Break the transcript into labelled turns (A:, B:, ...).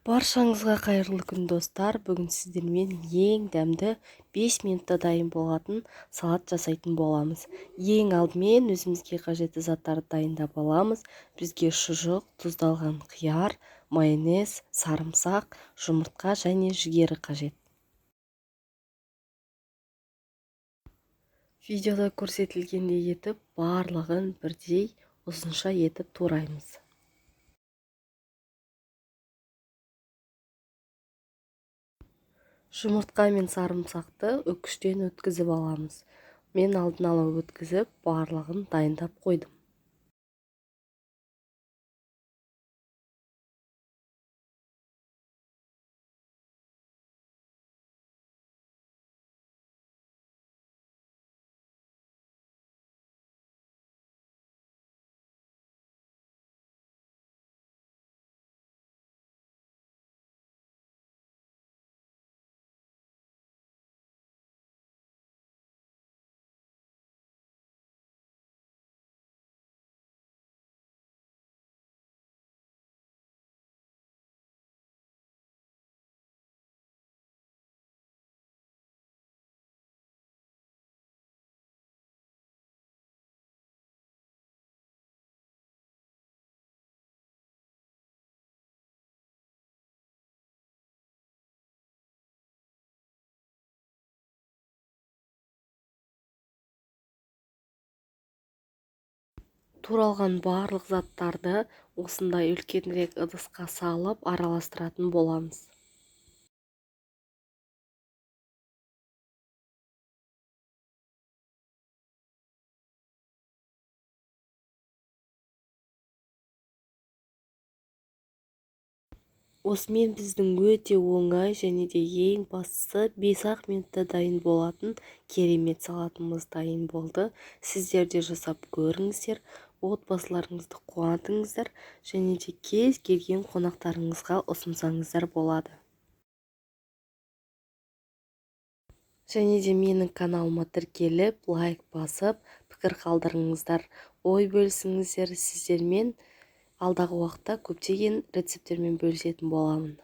A: Баршаңызға қайырлы күн достар. Бүгін сіздермен ең дәмді 5 минутта дайын болатын салат жасайтын боламыз. Ең алдымен өзімізге қажетті заттарды дайындап аламыз. Бізге шұжық, тұздалған қияр, майонез, сарымсақ, жұмыртқа және жүгері қажет. Видеода көрсетілгендей етіп барлығын бірдей ұзынша етіп тураймыз. Жұмыртқа мен сарымсақты үкіштен өткізіп аламыз. Мен алдын ала өткізіп, барлығын дайындап қойдым. Туралған барлық заттарды осындай үлкенірек ыдысқа салып араластыратын боламыз. Осымен біздің өте оңай және де ең бастысы 5-ақ минутта дайын болатын керемет салатымыз дайын болды. Сіздер де жасап көріңіздер, отбасыларыңызды қуантыңыздар және де кез келген қонақтарыңызға ұсынсаңыздар болады. Және де менің каналыма тіркеліп, лайк басып, пікір қалдырыңыздар, ой бөлісіңіздер. Сіздермен алдағы уақытта көптеген рецепттермен бөлісетін боламын.